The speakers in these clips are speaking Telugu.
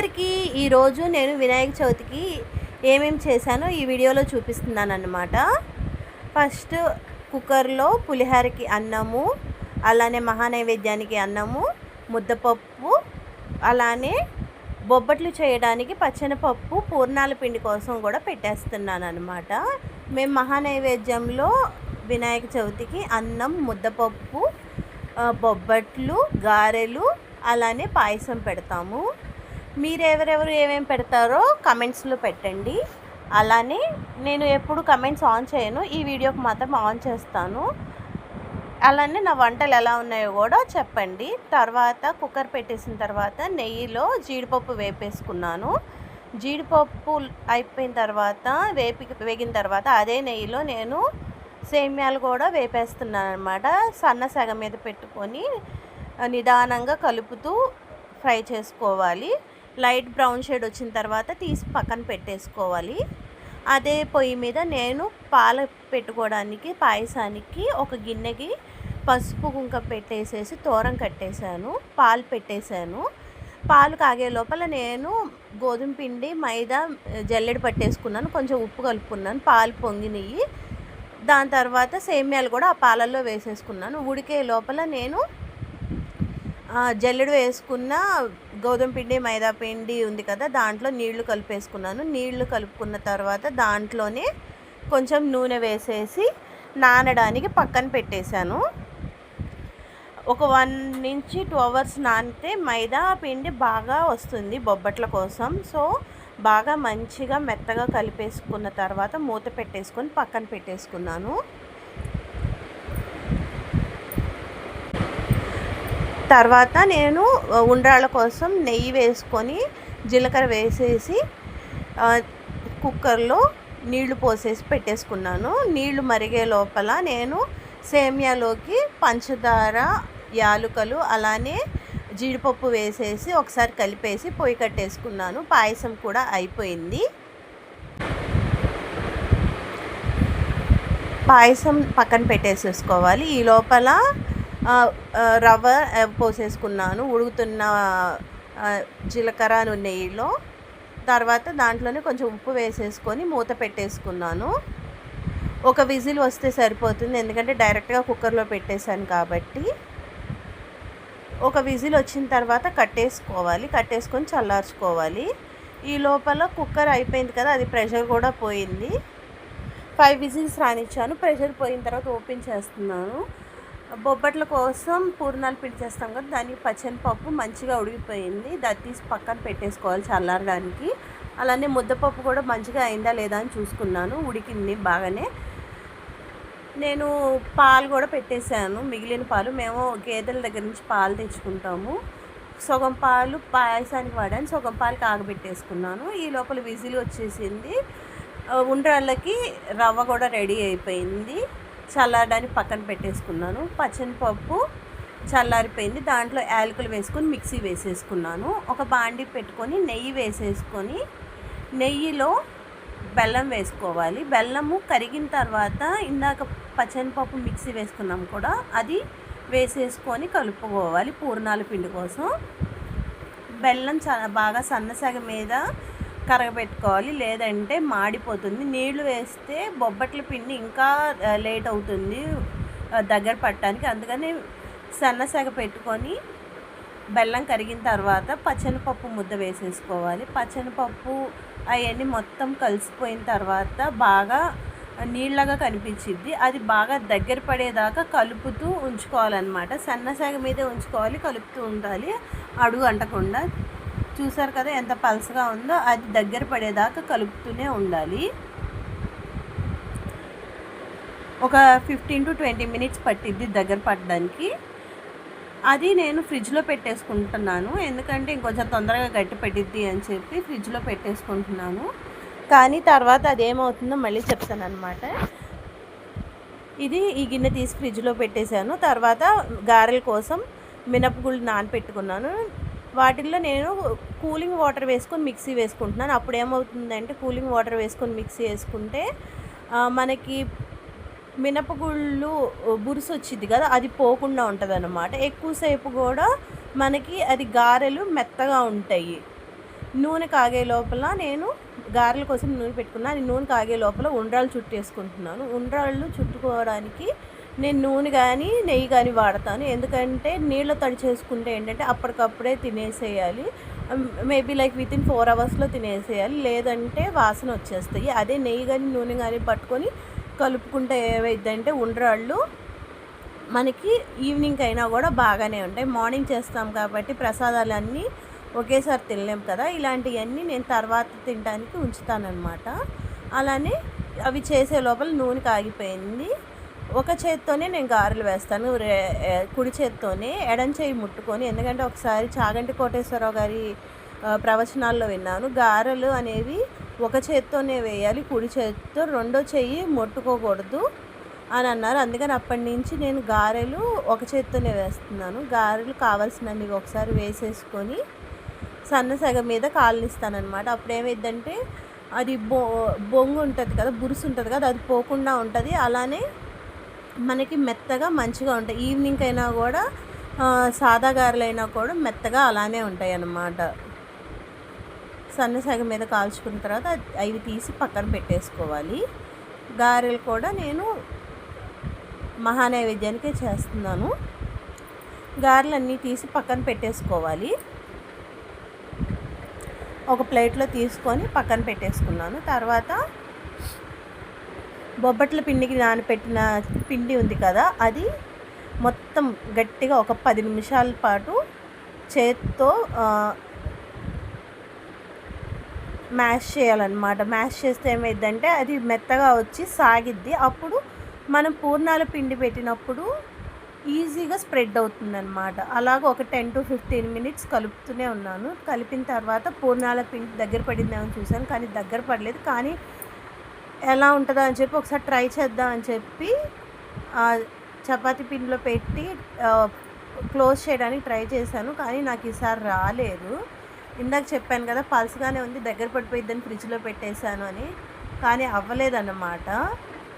అందరికీ ఈరోజు నేను వినాయక చవితికి ఏమేమి చేశానో ఈ వీడియోలో చూపిస్తున్నాను అన్నమాట. ఫస్ట్ కుక్కర్లో పులిహోరకి అన్నము, అలానే మహానైవేద్యానికి అన్నము, ముద్దపప్పు, అలానే బొబ్బట్లు చేయడానికి పచ్చెనపప్పు పూర్ణాల పిండి కోసం కూడా పెట్టేస్తున్నాను అన్నమాట. మేము మహానైవేద్యంలో వినాయక చవితికి అన్నం, ముద్దపప్పు, బొబ్బట్లు, గారెలు, అలానే పాయసం పెడతాము. మీరెవరెవరు ఏమేమి పెడతారో కమెంట్స్లో పెట్టండి. అలానే నేను ఎప్పుడు కమెంట్స్ ఆన్ చేయను, ఈ వీడియోకి మాత్రం ఆన్ చేస్తాను. అలానే నా వంటలు ఎలా ఉన్నాయో కూడా చెప్పండి. తర్వాత కుక్కర్ పెట్టేసిన తర్వాత నెయ్యిలో జీడిపప్పు వేపేసుకున్నాను. జీడిపప్పు అయిపోయిన తర్వాత వేగిన తర్వాత అదే నెయ్యిలో నేను సేమ్యాలు కూడా వేపేస్తున్నాను అనమాట. సన్న సెగ మీద పెట్టుకొని నిదానంగా కలుపుతూ ఫ్రై చేసుకోవాలి. లైట్ బ్రౌన్ షేడ్ వచ్చిన తర్వాత తీసి పక్కన పెట్టేసుకోవాలి. అదే పొయ్యి మీద నేను పాలు పెట్టుకోవడానికి పాయసానికి ఒక గిన్నెకి పసుపు కుంకుమ పెట్టేసేసి తోరం కట్టేశాను. పాలు పెట్టేశాను. పాలు కాగే లోపల నేను గోధుమ పిండి, మైదా జల్లెడ పట్టేసుకున్నాను. కొంచెం ఉప్పు కలుపుకున్నాను. పాలు పొంగినవి. దాని తర్వాత సేమ్యాలు కూడా ఆ పాలల్లో వేసేసుకున్నాను. ఉడికే లోపల నేను జల్లెడ వేసుకున్న గోధుమ పిండి, మైదా పిండి ఉంది కదా, దాంట్లో నీళ్లు కలిపేసుకున్నాను. నీళ్లు కలుపుకున్న తర్వాత దాంట్లోనే కొంచెం నూనె వేసేసి నానడానికి పక్కన పెట్టేశాను. ఒక 1 నుంచి 2 అవర్స్ నానితే మైదా పిండి బాగా వస్తుంది బొబ్బట్ల కోసం. సో బాగా మంచిగా మెత్తగా కలిపేసుకున్న తర్వాత మూత పెట్టేసుకొని పక్కన పెట్టేసుకున్నాను. తర్వాత నేను ఉండ్రాళ్ళ కోసం నెయ్యి వేసుకొని జీలకర్ర వేసేసి కుక్కర్లో నీళ్లు పోసేసి పెట్టేసుకున్నాను. నీళ్లు మరిగే లోపల నేను సేమ్యాలోకి పంచదార, యాలుకలు, అలానే జీడిపప్పు వేసేసి ఒకసారి కలిపేసి పొయ్యి కట్టేసుకున్నాను. పాయసం కూడా అయిపోయింది. పాయసం పక్కన పెట్టేసేసుకోవాలి. ఈ లోపల రవ్వ పోసేసుకున్నాను ఉడుకుతున్న జీలకర్ర నెయ్యిలో. తర్వాత దాంట్లోనే కొంచెం ఉప్పు వేసేసుకొని మూత పెట్టేసుకున్నాను. ఒక విజిల్ వస్తే సరిపోతుంది, ఎందుకంటే డైరెక్ట్గా కుక్కర్లో పెట్టేశాను కాబట్టి. ఒక విజిల్ వచ్చిన తర్వాత కట్టేసుకొని చల్లార్చుకోవాలి. ఈ లోపల కుక్కర్ అయిపోయింది కదా, అది ప్రెషర్ కూడా పోయింది. 5 విజిల్స్ రానిచ్చాను. ప్రెషర్ పోయిన తర్వాత ఓపెన్ చేస్తున్నాను. బొబ్బట్ల కోసం పూర్ణాలు పిండి చేస్తాం కదా, దానికి పచ్చెనపప్పు మంచిగా ఉడికిపోయింది. దాన్ని తీసి పక్కన పెట్టేసుకోవాలి చల్లారడానికి. అలానే ముద్దపప్పు కూడా మంచిగా అయిందా లేదా అని చూసుకున్నాను. ఉడికింది బాగానే. నేను పాలు కూడా పెట్టేశాను, మిగిలిన పాలు. మేము గేదెల దగ్గర నుంచి పాలు తెచ్చుకుంటాము. సగం పాలు పాయసానికి వాడాను, సగం పాలు కాగబెట్టేసుకున్నాను. ఈ లోపల విజిల్ వచ్చేసింది. ఉండ్రాళ్ళకి రవ్వ కూడా రెడీ అయిపోయింది. చల్లారడానికి పక్కన పెట్టేసుకున్నాను. పచ్చెనపప్పు చల్లారిపోయింది. దాంట్లో యాలకులు వేసుకొని మిక్సీ వేసేసుకున్నాను. ఒక బాండి పెట్టుకొని నెయ్యి వేసేసుకొని నెయ్యిలో బెల్లం వేసుకోవాలి. బెల్లము కరిగిన తర్వాత ఇందాక పచ్చెనపప్పు మిక్సీ వేసుకున్నాం కూడా, అది వేసేసుకొని కలుపుకోవాలి పూర్ణాల పిండి కోసం. బెల్లం బాగా సన్నసగ మీద కరగబెట్టుకోవాలి, లేదంటే మాడిపోతుంది. నీళ్లు వేస్తే బొబ్బట్ల పిండి ఇంకా లేట్ అవుతుంది దగ్గర పట్టడానికి. అందుకని సన్నసగ పెట్టుకొని బెల్లం కరిగిన తర్వాత పచ్చెనపప్పు ముద్ద వేసేసుకోవాలి. పచ్చెనపప్పు అవన్నీ మొత్తం కలిసిపోయిన తర్వాత బాగా నీళ్ళగా కనిపించిద్ది. అది బాగా దగ్గర పడేదాకా కలుపుతూ ఉంచుకోవాలన్నమాట. సన్నసగ మీదే ఉంచుకోవాలి, కలుపుతూ ఉండాలి అడుగు అంటకుండా. చూసారు కదా ఎంత పలసగా ఉందో, అది దగ్గర పడేదాకా కలుపుతూనే ఉండాలి. ఒక 15 to 20 మినిట్స్ పట్టిద్ది దగ్గర పడడానికి. అది నేను ఫ్రిడ్జ్లో పెట్టేసుకుంటున్నాను, ఎందుకంటే ఇంకొంచెం తొందరగా గట్టి పట్టిద్ది అని చెప్పి ఫ్రిడ్జ్లో పెట్టేసుకుంటున్నాను. కానీ తర్వాత అదేమవుతుందో మళ్ళీ చెప్తాను అనమాట. ఈ గిన్నె తీసి ఫ్రిడ్జ్లో పెట్టేశాను. తర్వాత గారెల కోసం మినపగుళ్ళు నానపెట్టుకున్నాను. వాటిల్లో నేను కూలింగ్ వాటర్ వేసుకొని మిక్సీ వేసుకుంటున్నాను. అప్పుడు ఏమవుతుందంటే కూలింగ్ వాటర్ వేసుకొని మిక్సీ వేసుకుంటే మనకి మినపగుళ్ళు బురుసు వచ్చింది కదా, అది పోకుండా ఉంటుంది అన్నమాట. ఎక్కువసేపు కూడా మనకి అది గారెలు మెత్తగా ఉంటాయి. నూనె కాగే లోపల నేను గారెల కోసం నూనె పెట్టుకున్నాను. అది నూనె కాగే లోపల ఉండ్రాళ్ళు చుట్టేసుకుంటున్నాను. ఉండ్రాళ్ళు చుట్టుకోవడానికి నేను నూనె కానీ నెయ్యి కానీ వాడతాను. ఎందుకంటే నీళ్ళ తడి చేసుకుంటే ఏంటంటే అప్పటికప్పుడే తినేసేయాలి. మేబీ లైక్ వితిన్ 4 అవర్స్లో తినేసేయాలి, లేదంటే వాసన వచ్చేస్తాయి. అదే నెయ్యి కానీ నూనె కానీ పట్టుకొని కలుపుకుంటే ఏమైందంటే ఉండ్రాళ్ళు మనకి ఈవినింగ్ అయినా కూడా బాగానే ఉంటాయి. మార్నింగ్ చేస్తాం కాబట్టి ప్రసాదాలన్నీ ఒకేసారి తినలేం కదా, ఇలాంటివన్నీ నేను తర్వాత తినడానికి ఉంచుతానన్నమాట. అలానే అవి చేసే లోపల నూనె కాగిపోయింది. ఒక చేత్తోనే నేను గారెలు వేస్తాను, కుడి చేత్తోనే. ఎడం చేయి ముట్టుకొని, ఎందుకంటే ఒకసారి చాగంటి కోటేశ్వరరావు గారి ప్రవచనాల్లో విన్నాను, గారెలు అనేవి ఒక చేత్తోనే వేయాలి, కుడి చేత్తో, రెండో చెయ్యి ముట్టుకోకూడదు అని అన్నారు. అందుకని అప్పటి నుంచి నేను గారెలు ఒక చేత్తోనే వేస్తున్నాను. గారెలు కావాల్సినవి ఒకసారి వేసేసుకొని సన్న సగ మీద కాలనిస్తానమాట. అప్పుడు ఏమైందంటే అది బొంగు ఉంటుంది కదా, బురుసు ఉంటుంది కదా, అది పోకుండా ఉంటుంది. అలానే మనకి మెత్తగా మంచిగా ఉంటాయి. ఈవినింగ్ అయినా కూడా సాదా గారెలైనా కూడా మెత్తగా అలానే ఉంటాయి అన్నమాట. సన్న సగం మీద కాల్చుకున్న తర్వాత అవి తీసి పక్కన పెట్టేసుకోవాలి. గారెలు కూడా నేను మహానైవేద్యానికే చేస్తున్నాను. గారెలన్నీ తీసి పక్కన పెట్టేసుకోవాలి. ఒక ప్లేట్లో తీసుకొని పక్కన పెట్టేసుకున్నాను. తర్వాత బొబ్బట్ల పిండికి నానబెట్టిన పిండి ఉంది కదా, అది మొత్తం గట్టిగా ఒక 10 నిమిషాల పాటు చేత్తో మ్యాష్ చేయాలన్నమాట. మ్యాష్ చేస్తే ఏమైందంటే అది మెత్తగా వచ్చి సాగిద్ది. అప్పుడు మనం పూర్ణాల పిండి పెట్టినప్పుడు ఈజీగా స్ప్రెడ్ అవుతుందన్నమాట. అలాగ ఒక 10 to 15 మినిట్స్ కలుపుతూనే ఉన్నాను. కలిపిన తర్వాత పూర్ణాల పిండి దగ్గర పడిందేమని చూశాను, కానీ దగ్గర పడలేదు. కానీ ఎలా ఉంటుందో అని చెప్పి ఒకసారి ట్రై చేద్దాం అని చెప్పి చపాతీ పిండిలో పెట్టి క్లోజ్ చేయడానికి ట్రై చేశాను, కానీ నాకు ఈసారి రాలేదు. ఇందాక చెప్పాను కదా పల్స్గానే ఉంది, దగ్గర పడిపోయిద్దని ఫ్రిడ్జ్లో పెట్టేశాను అని, కానీ అవ్వలేదన్నమాట.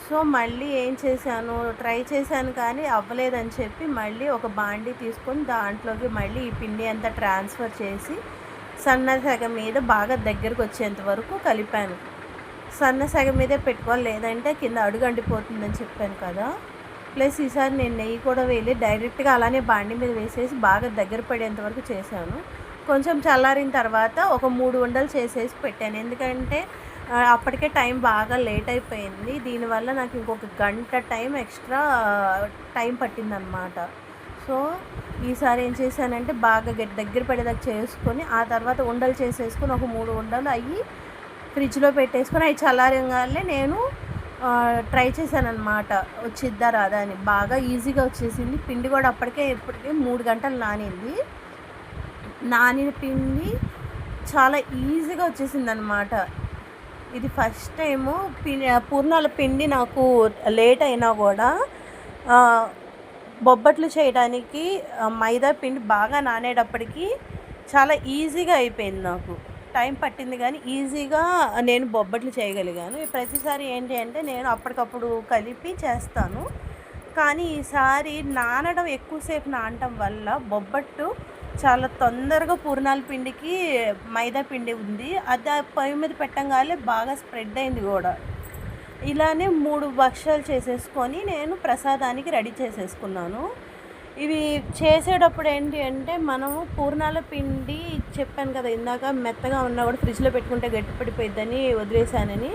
సో మళ్ళీ ఏం చేశాను, ట్రై చేశాను కానీ అవ్వలేదని చెప్పి మళ్ళీ ఒక బాండీ తీసుకొని దాంట్లోకి మళ్ళీ ఈ పిండి అంతా ట్రాన్స్ఫర్ చేసి సన్న సగం మీద బాగా దగ్గరకు వచ్చేంత వరకు కలిపాను. సన్న సగం మీదే పెట్టుకోవాలి, లేదంటే కింద అడుగు అంటిపోతుందని చెప్పాను కదా. ప్లస్ ఈసారి నేను నెయ్యి కూడా వేయలేదు, డైరెక్ట్గా అలానే బాండీ మీద వేసేసి బాగా దగ్గర పడేంత వరకు చేశాను. కొంచెం చల్లారిన తర్వాత ఒక 3 ఉండలు చేసేసి పెట్టాను, ఎందుకంటే అప్పటికే టైం బాగా లేట్ అయిపోయింది. దీనివల్ల నాకు ఇంకొక గంట టైం ఎక్స్ట్రా టైం పట్టిందనమాట. సో ఈసారి ఏం చేశానంటే బాగా దగ్గర పడేదాకా చేసుకొని ఆ తర్వాత ఉండలు చేసేసుకొని ఒక 3 ఉండలు అయ్యి ఫ్రిడ్జ్లో పెట్టేసుకొని అవి చల్లారంగానే నేను ట్రై చేశాను అనమాట, వచ్చిద్దా రాదా అని. బాగా ఈజీగా వచ్చేసింది. పిండి కూడా అప్పటికే 3 గంటలు నానింది. నానిన పిండి చాలా ఈజీగా వచ్చేసింది అనమాట. ఇది ఫస్ట్ టైము పూర్ణాల పిండి నాకు లేట్ అయినా కూడా బొబ్బట్లు చేయడానికి మైదా పిండి బాగా నానేటప్పటికి చాలా ఈజీగా అయిపోయింది. నాకు టైం పట్టింది కానీ ఈజీగా నేను బొబ్బట్లు చేయగలిగాను. ప్రతిసారి ఏంటి అంటే నేను అప్పటికప్పుడు కలిపి చేస్తాను, కానీ ఈసారి నానడం ఎక్కువసేపు నానటం వల్ల బొబ్బట్టు చాలా తొందరగా పూర్ణాల పిండికి మైదా పిండి ఉంది, అది పొయ్యి మీద పెట్టంగానే బాగా స్ప్రెడ్ అయింది కూడా. ఇలానే 3 భక్షాలు చేసేసుకొని నేను ప్రసాదానికి రెడీ చేసేసుకున్నాను. ఇవి చేసేటప్పుడు ఏంటి అంటే మనము పూర్ణాల పిండి చెప్పాను కదా ఇందాక, మెత్తగా ఉన్నా కూడా ఫ్రిడ్జ్లో పెట్టుకుంటే గట్టిపడిపోయిద్దని వదిలేసానని.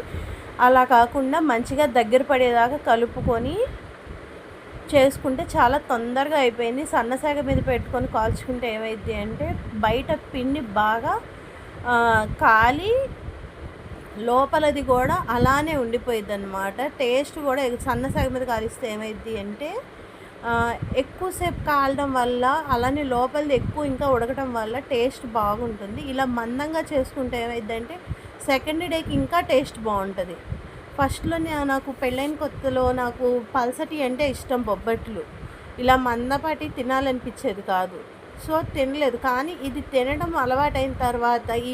అలా కాకుండా మంచిగా దగ్గర పడేదాకా కలుపుకొని చేసుకుంటే చాలా తొందరగా అయిపోయింది. సన్నసాగ మీద పెట్టుకొని కాల్చుకుంటే ఏమైంది అంటే బయట పిండి బాగా కాలి లోపలది కూడా అలానే ఉండిపోయిద్ది అనమాట. టేస్ట్ కూడా సన్నసాగ మీద కాలిస్తే ఏమైంది అంటే ఎక్కువసేపు కాలడం వల్ల అలానే లోపలిది ఎక్కువ ఇంకా ఉడకటం వల్ల టేస్ట్ బాగుంటుంది. ఇలా మందంగా చేసుకుంటే ఏమైందంటే సెకండ్ డేకి ఇంకా టేస్ట్ బాగుంటుంది. ఫస్ట్లో నాకు పెళ్ళైన కొత్తలో నాకు పల్సటి అంటే ఇష్టం బొబ్బట్లు, ఇలా మందపాటి తినాలనిపించేది కాదు. సో తినలేదు, కానీ ఇది తినడం అలవాటైన తర్వాత ఈ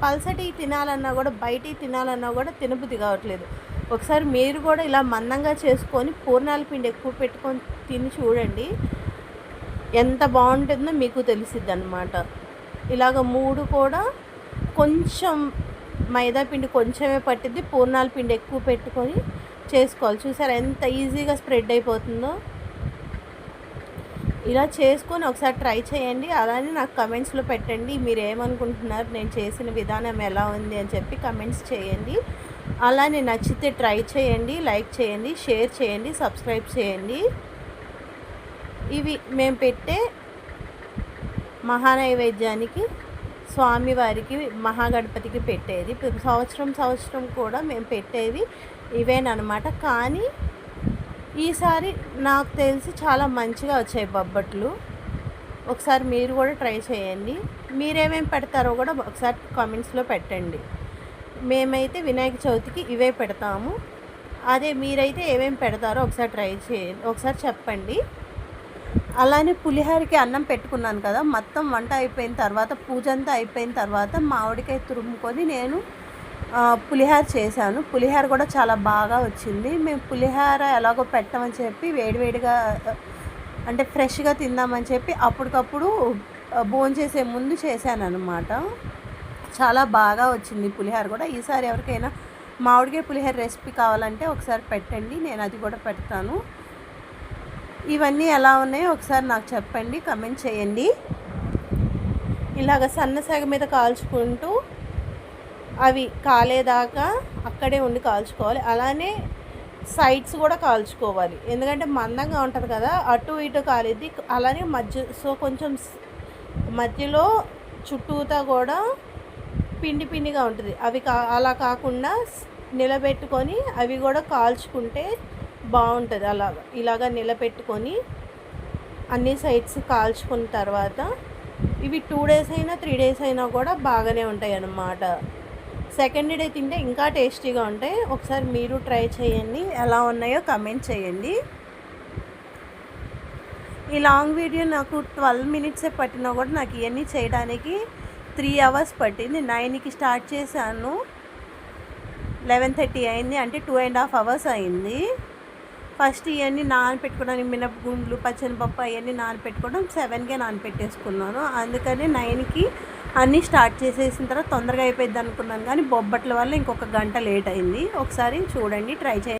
పల్సటి తినాలన్నా కూడా బయటికి తినాలన్నా కూడా తినబుద్ధి కావట్లేదు. ఒకసారి మీరు కూడా ఇలా మందంగా చేసుకొని పూర్ణాల పిండి ఎక్కువ పెట్టుకొని తిని చూడండి, ఎంత బాగుంటుందో మీకు తెలిసిద్ది అనమాట. ఇలాగ 3 కూడా కొంచెం మైదా పిండి కొంచెమే పట్టిద్ది, పూర్ణాల పిండి ఎక్కువ పెట్టుకొని చేసుకోవాలి. చూసారా ఎంత ఈజీగా స్ప్రెడ్ అయిపోతుందో. ఇలా చేసుకొని ఒకసారి ట్రై చేయండి. అలానే నాకు కమెంట్స్లో పెట్టండి మీరు ఏమనుకుంటున్నారు, నేను చేసిన విధానం ఎలా ఉంది అని చెప్పి కమెంట్స్ చేయండి. అలానే నచ్చితే ట్రై చేయండి, లైక్ చేయండి, షేర్ చేయండి, సబ్స్క్రైబ్ చేయండి. ఇవి మేము పెట్టే మహానైవేద్యానికి స్వామివారికి మహాగణపతికి పెట్టేది. సంవత్సరం కూడా మేము పెట్టేవి ఇవేనమాట. కానీ ఈసారి నాకు తెలిసి చాలా మంచిగా వచ్చాయి బొబ్బట్లు. ఒకసారి మీరు కూడా ట్రై చేయండి. మీరేమేమి పెడతారో కూడా ఒకసారి కామెంట్స్లో పెట్టండి. మేమైతే వినాయక చవితికి ఇవే పెడతాము. అదే మీరైతే ఏమేమి పెడతారో ఒకసారి ట్రై చేయండి, ఒకసారి చెప్పండి. అలానే పులిహోరకి అన్నం పెట్టుకున్నాను కదా, మొత్తం వంట అయిపోయిన తర్వాత పూజ అంతా అయిపోయిన తర్వాత మామిడికాయ తురుముకొని నేను పులిహోర చేశాను. పులిహోర కూడా చాలా బాగా వచ్చింది. మేము పులిహోర ఎలాగో పెట్టమని చెప్పి వేడివేడిగా అంటే ఫ్రెష్గా తిందామని చెప్పి అప్పటికప్పుడు భోంచేసే ముందు చేశాను అనమాట. చాలా బాగా వచ్చింది పులిహోర కూడా. ఈసారి ఎవరికైనా మామిడికాయ పులిహోర రెసిపీ కావాలంటే ఒకసారి పెట్టండి, నేను అది కూడా పెడతాను. ఇవన్నీ ఎలా ఉన్నాయో ఒకసారి నాకు చెప్పండి, కమెంట్ చేయండి. ఇలాగ సన్నసగ మీద కాల్చుకుంటూ అవి కాలేదాకా అక్కడే ఉండి కాల్చుకోవాలి. అలానే సైడ్స్ కూడా కాల్చుకోవాలి, ఎందుకంటే మందంగా ఉంటుంది కదా, అటు ఇటు కాలిద్ది. అలానే కొంచెం మధ్యలో చుట్టూతా కూడా పిండిగా ఉంటుంది. అవి అలా కాకుండా నిలబెట్టుకొని అవి కూడా కాల్చుకుంటే బాగుంటుంది. ఇలాగా నిలబెట్టుకొని అన్ని సైడ్స్ కాల్చుకున్న తర్వాత ఇవి 2 days అయినా 3 days అయినా కూడా బాగానే ఉంటాయి అన్నమాట. సెకండ్ డే తింటే ఇంకా టేస్టీగా ఉంటాయి. ఒకసారి మీరు ట్రై చేయండి, ఎలా ఉన్నాయో కమెంట్ చేయండి. ఈ లాంగ్ వీడియో నాకు 12 minutes పట్టినా కూడా నాకు ఇవన్నీ చేయడానికి 3 hours పట్టింది. 9కి స్టార్ట్ చేశాను, 11:30 అయింది, అంటే 2.5 hours అయింది. ఫస్ట్ ఇవన్నీ నానపెట్టుకోవడానికి మినపగుండ్లు, పచ్చనిపప్పు అవన్నీ నానపెట్టుకోవడం 7కే నానపెట్టేసుకున్నాను. అందుకని 9కి అన్నీ స్టార్ట్ చేసేసిన తర్వాత తొందరగా అయిపోయింది అనుకున్నాను, కానీ బొబ్బట్ల వల్ల ఇంకొక గంట లేట్ అయింది. ఒకసారి చూడండి, ట్రై చేయండి.